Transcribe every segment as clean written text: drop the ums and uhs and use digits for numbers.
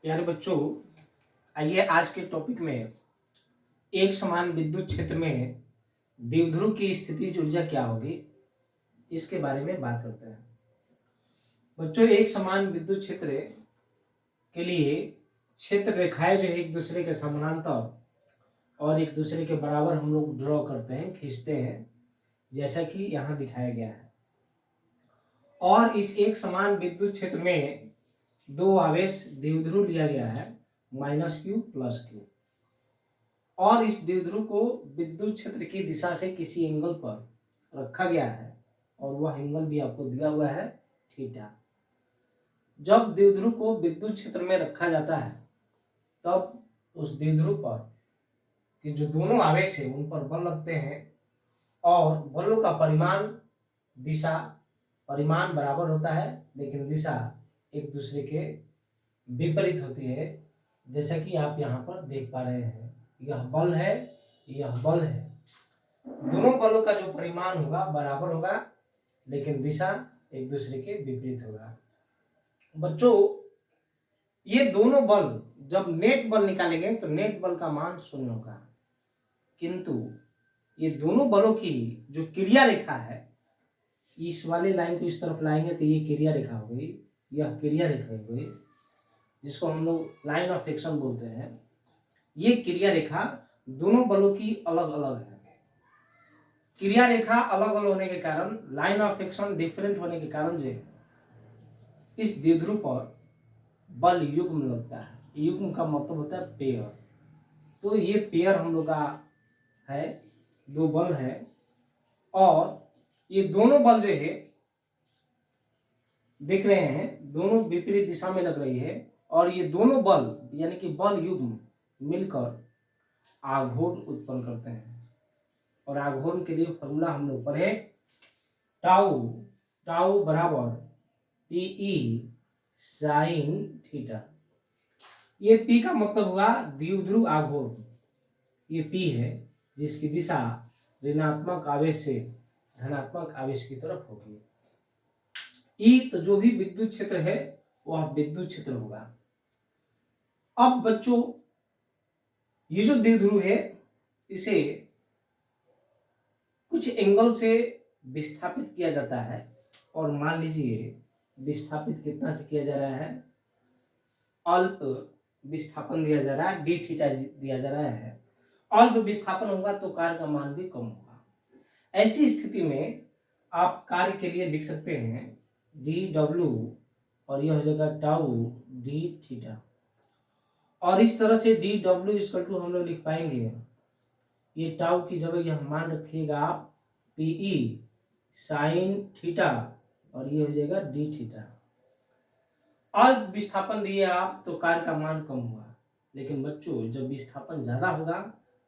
प्यारे बच्चों, आइए आज के टॉपिक में एक समान विद्युत क्षेत्र में द्विध्रुव की स्थितिज ऊर्जा क्या होगी, इसके बारे में बात करते हैं। बच्चों, एक समान विद्युत क्षेत्र के लिए क्षेत्र रेखाएं जो है एक दूसरे के समानांतर और एक दूसरे के बराबर हम लोग ड्रॉ करते हैं, खींचते हैं, जैसा कि यहाँ दिखाया गया है। और इस एक समान विद्युत क्षेत्र में दो आवेश द्विध्रुव लिया गया है, -q +q, और इस द्विध्रुव को विद्युत क्षेत्र की दिशा से किसी एंगल पर रखा गया है और वह एंगल भी आपको दिया हुआ है थीटा। जब द्विध्रुव को विद्युत क्षेत्र में रखा जाता है तब उस द्विध्रुव पर कि जो दोनों आवेश है उन पर बल लगते हैं और बलों का परिमाण बराबर होता है, लेकिन दिशा एक दूसरे के विपरीत होती है, जैसा कि आप यहाँ पर देख पा रहे हैं। यह बल है, यह बल है। दोनों बलों का जो परिमाण होगा बराबर होगा, लेकिन दिशा एक दूसरे के विपरीत होगा। बच्चों, ये दोनों बल जब नेट बल निकालेंगे तो नेट बल का मान 0 होगा, किंतु ये दोनों बलों की जो क्रिया रेखा है, इस वाले लाइन को इस तरफ लाएंगे तो ये क्रिया रेखा हो गई, यह क्रिया रेखा हो गई, जिसको हम लोग लाइन ऑफ एक्शन बोलते हैं। ये क्रिया रेखा दोनों बलों की अलग अलग है। क्रिया रेखा अलग अलग होने के कारण, लाइन ऑफ एक्शन डिफरेंट होने के कारण जो इस द्विध्रुव पर बल युग्म लगता है। युग्म का मतलब होता है पेयर। तो ये पेयर हम लोग का है, दो बल है, और ये दोनों बल जो है देख रहे हैं, दोनों विपरीत दिशा में लग रही है, और ये दोनों बल यानी कि बल युग्म मिलकर आघूर्ण उत्पन्न करते हैं। और आघूर्ण के लिए फॉर्मूला हम लोग पढ़े, टाउ बराबर पीई साइन थीटा। ये पी का मतलब हुआ द्विध्रुव आघूर्ण। ये पी है जिसकी दिशा ऋणात्मक आवेश से धनात्मक आवेश की तरफ होगी। ई तो जो भी विद्युत क्षेत्र है वह विद्युत क्षेत्र होगा। अब बच्चों, ये जो द्विध्रुव है इसे कुछ एंगल से विस्थापित किया जाता है, और मान लीजिए विस्थापित कितना से किया जा रहा है, अल्प विस्थापन दिया जा रहा है, डी थीटा दिया जा रहा है। अल्प विस्थापन होगा तो कार्य का मान भी कम होगा। ऐसी स्थिति में आप कार्य के लिए लिख सकते हैं डी डब्ल्यू, और यह हो जाएगा टाउ डी थीटा। और इस तरह से डी डब्ल्यू इक्वल टू हम लोग लिख पाएंगे, ये टाउ की जगह यह मान रखिएगा आप पीई साइन थीटा, और ये हो जाएगा डी थीटा। अल्प विस्थापन दिए आप तो कार्य का मान कम हुआ, लेकिन बच्चों जब विस्थापन ज्यादा होगा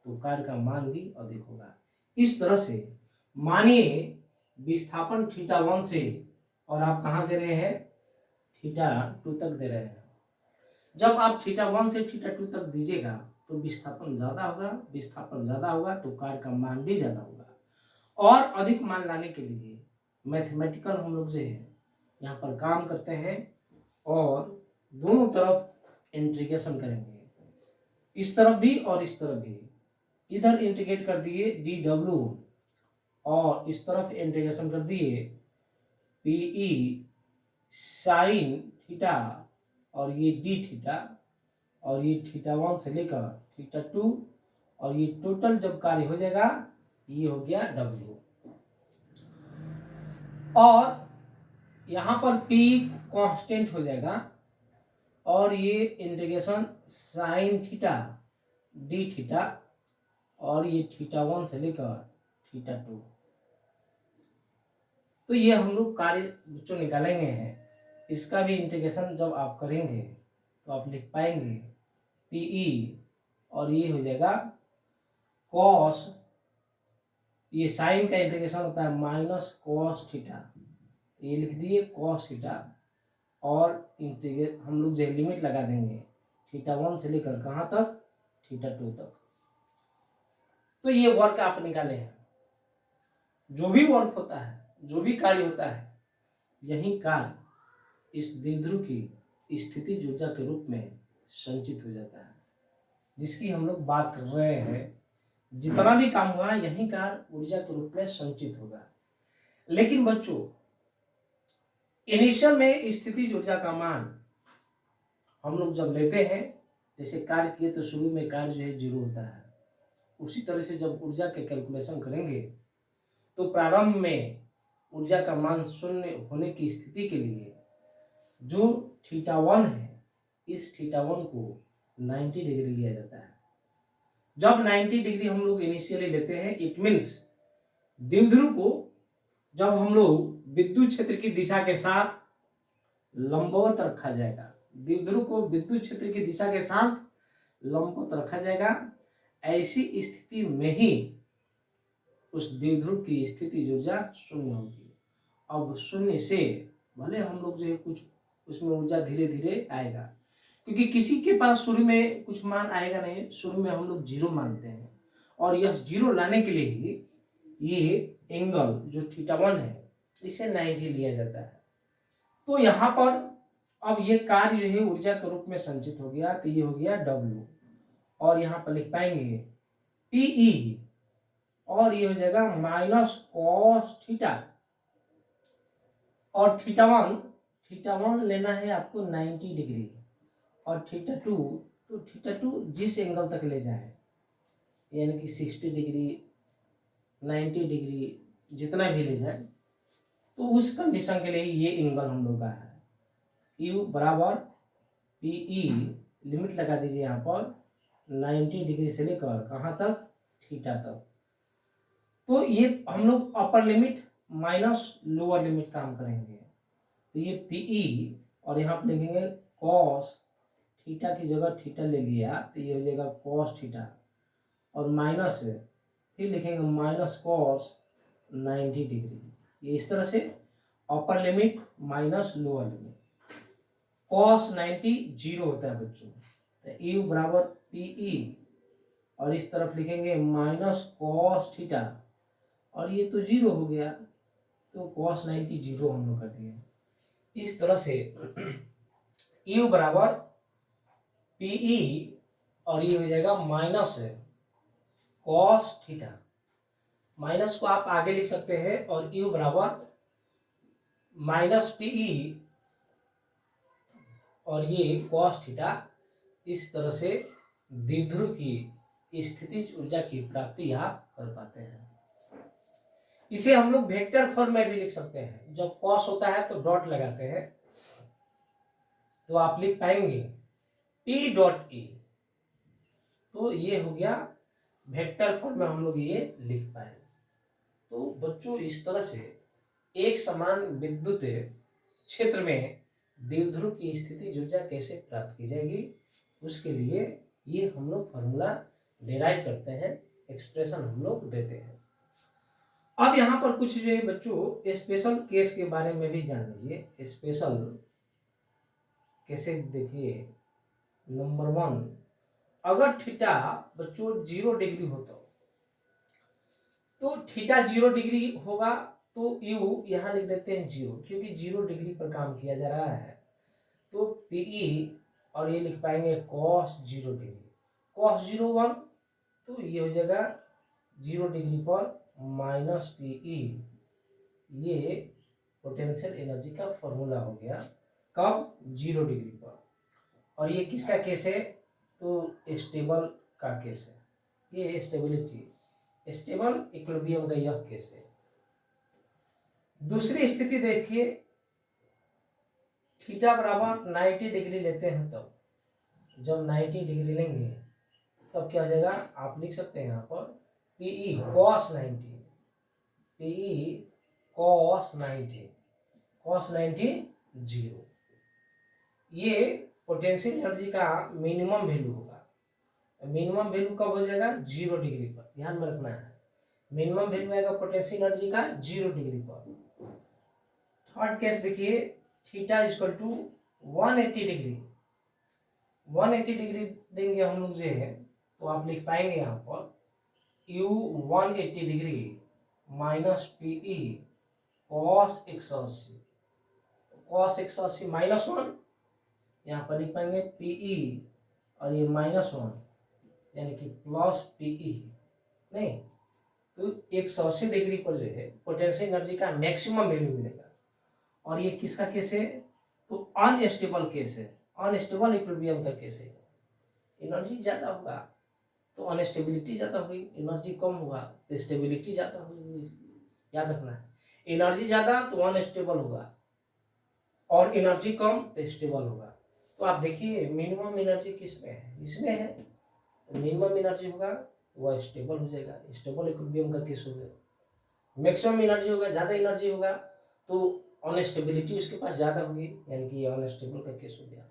तो कार्य का मान भी अधिक होगा। इस तरह से मानिए विस्थापन θ1 से, और आप कहाँ दे रहे हैं, θ2 तक दे रहे हैं। जब आप θ1 से θ2 तक दीजिएगा तो विस्थापन ज्यादा होगा, विस्थापन ज्यादा होगा तो कार्य का मान भी ज्यादा होगा। और अधिक मान लाने के लिए मैथमेटिकल हम लोग जो है यहाँ पर काम करते हैं और दोनों तरफ इंटीग्रेशन करेंगे, इस तरफ भी और इस तरफ भी। इधर इंटीग्रेट कर दिए डी डब्ल्यू, और इस तरफ इंटीग्रेशन कर दिए पीई साइन थीटा, और ये डी थीटा, और ये θ1 से लेकर θ2, और ये टोटल जब कार्य हो जाएगा ये हो गया W। और यहाँ पर P कांस्टेंट हो जाएगा, और ये integration sine theta D theta, और ये θ1 से लेकर θ2। तो ये हम लोग कार्य बच्चों निकालेंगे हैं। इसका भी इंटीग्रेशन जब आप करेंगे तो आप लिख पाएंगे पीई, और ये हो जाएगा कॉस, ये साइन का इंटीग्रेशन होता है माइनस कॉस थीटा, ये लिख दिए कॉस थीटा, और इंटीग्रेट हम लोग जो लिमिट लगा देंगे θ1 से लेकर कहाँ तक, θ2 तक। तो ये वर्क आप निकाले हैं। जो भी वर्क होता है, जो भी कार्य होता है, यही कार्य इस द्विध्रुव की स्थितिज ऊर्जा के रूप में संचित हो जाता है, जिसकी हम लोग बात कर रहे हैं। जितना भी काम हुआ यही कार्य ऊर्जा के रूप में संचित होगा। लेकिन बच्चों, इनिशियल में स्थितिज ऊर्जा का मान हम लोग जब लेते हैं, जैसे कार्य किए तो शुरू में कार्य जो है 0 होता है, उसी तरह से जब ऊर्जा के कैलकुलेशन करेंगे तो प्रारंभ में ऊर्जा का मान 0 होने की स्थिति के लिए जो θ1 है, इस θ1 को 90 डिग्री लिया जाता है। जब 90 डिग्री हम लोग इनिशियली लेते हैं, इट मीन्स द्विध्रुव को जब हम लोग विद्युत क्षेत्र की दिशा के साथ लंबवत रखा जाएगा, द्विध्रुव को विद्युत क्षेत्र की दिशा के साथ लंबवत रखा जाएगा, ऐसी स्थिति में ही उस द्विध्रुव की स्थितिज ऊर्जा 0 होगी। अब 0 से भले हम लोग जो है कुछ उसमें ऊर्जा धीरे धीरे आएगा, क्योंकि किसी के पास शुरू में कुछ मान आएगा नहीं, शुरू में हम लोग 0 मानते हैं, और यह 0 लाने के लिए ही ये एंगल जो θ1 है इसे 90 लिया जाता है। तो यहाँ पर अब ये कार्य जो है ऊर्जा के रूप में संचित हो गया, तो ये हो गया W, और यहाँ पर लिख पाएंगे PE, और ये हो जाएगा माइनस कॉस थीटा, और θ1 लेना है आपको 90 डिग्री, और θ2 तो θ2 जिस एंगल तक ले जाए, यानी कि 60 डिग्री 90 डिग्री जितना भी ले जाए, तो उस कंडीशन के लिए ये एंगल हम लोग का है U बराबर PE, लिमिट लगा दीजिए यहाँ पर 90 डिग्री से लेकर कहाँ तक, थीटा तक। तो ये हम लोग upper limit minus lower limit काम करेंगे, तो ये PE, और यहाँ पर लिखेंगे कॉस थीटा की जगह थीटा ले लिया, तो ये हो जाएगा कॉस थीटा, और माइनस फिर लिखेंगे माइनस कॉस 90 डिग्री। ये इस तरह से upper limit minus lower limit, cos 90 0 होता है बच्चों, तो U बराबर PE, और इस तरफ लिखेंगे माइनस कॉस थीटा, और ये तो 0 हो गया, तो कॉस 90 0 हम लोग कर दिए। इस तरह से U बराबर PE, और ये हो जाएगा माइनस कॉस थीटा, माइनस को आप आगे लिख सकते हैं, और U बराबर माइनस PE, और ये कॉस थीटा। इस तरह से द्विध्रुव की स्थितिज ऊर्जा की प्राप्ति आप कर पाते हैं। इसे हम लोग वेक्टर फॉर्म में भी लिख सकते हैं। जब कॉस होता है तो डॉट लगाते हैं, तो आप लिख पाएंगे P डॉट E, तो ये हो गया वेक्टर फॉर्म में हम लोग ये लिख पाए। तो बच्चों, इस तरह से एक समान विद्युत क्षेत्र में द्विध्रुव की स्थितिज ऊर्जा कैसे प्राप्त की जाएगी, उसके लिए ये हम लोग फॉर्मूला डिराइव करते हैं, एक्सप्रेशन हम लोग देते हैं। अब यहाँ पर कुछ जो है बच्चों स्पेशल केस के बारे में भी जान लीजिए। स्पेशल केसेस देखिए, नंबर 1, अगर थीटा बच्चों 0 डिग्री हो तो थीटा 0 डिग्री होगा, तो U यहाँ लिख देते हैं 0, क्योंकि 0 डिग्री पर काम किया जा रहा है, तो PE, और ये लिख पाएंगे cos 0 डिग्री, cos 0 1, तो ये हो जाएगा 0 डिग्री पर माइनस PE। ये पोटेंशियल एनर्जी का फॉर्मूला हो गया, कब, 0 डिग्री पर। और ये किसका केस है, तो स्टेबल का केस है, ये स्टेबिलिटी, स्टेबल इक्विलिब्रियम का यह केस है। दूसरी स्थिति देखिए, थीटा बराबर 90 डिग्री लेते हैं, तब जब 90 डिग्री लेंगे तब क्या हो जाएगा, आप लिख सकते हैं यहाँ पर PE cos 90, PE cos 90, cos 90 0। ये पोटेंशियल एनर्जी का मिनिमम वैल्यू होगा। मिनिमम वैल्यू कब हो जाएगा, 0 डिग्री पर, ध्यान में रखना है। मिनिमम वैल्यू आएगा पोटेंशियल एनर्जी का 0 डिग्री पर। थर्ड केस देखिए, theta equal to 180 degree, 180 degree देंगे हम लोग जो है, तो आप लिख पाएंगे यहाँ पर U 180 degree minus PE cos 180, cos 180 minus 1, यहाँ पर लिख पाएंगे PE और ये -1 यानी कि प्लस पीई नहीं, तो 180 डिग्री पर जो है पोटेंशियल एनर्जी का मैक्सिमम वैल्यू मिलेगा। और ये किसका केस है, तो अनस्टेबल केस है, अनस्टेबल इक्विलिब्रियम का केस है। एनर्जी ज़्यादा होगा तो अनस्टेबिलिटी ज़्यादा होगी, एनर्जी कम होगा तो स्टेबिलिटी ज़्यादा होगी। याद रखना है, एनर्जी ज़्यादा तो अनस्टेबल होगा और एनर्जी कम तो स्टेबल होगा। तो आप देखिए मिनिमम एनर्जी किस में है, इसमें है, तो मिनिमम एनर्जी होगा तो वह स्टेबल हो जाएगा, स्टेबल इक्विलिब्रियम का केस हो गया। मैक्सिमम एनर्जी होगा, ज़्यादा एनर्जी होगा तो अनस्टेबिलिटी उसके पास ज़्यादा होगी, यानी कि अनस्टेबल का केस हो गया।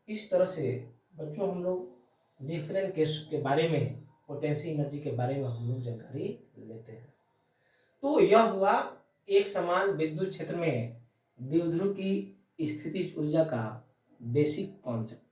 इस तरह से बच्चों हम लोग डिफरेंट केस के बारे में, पोटेंशियल एनर्जी के बारे में हम लोग जानकारी लेते हैं। तो यह हुआ एक समान विद्युत क्षेत्र में द्विध्रुव की स्थितिज ऊर्जा का बेसिक कॉन्सेप्ट।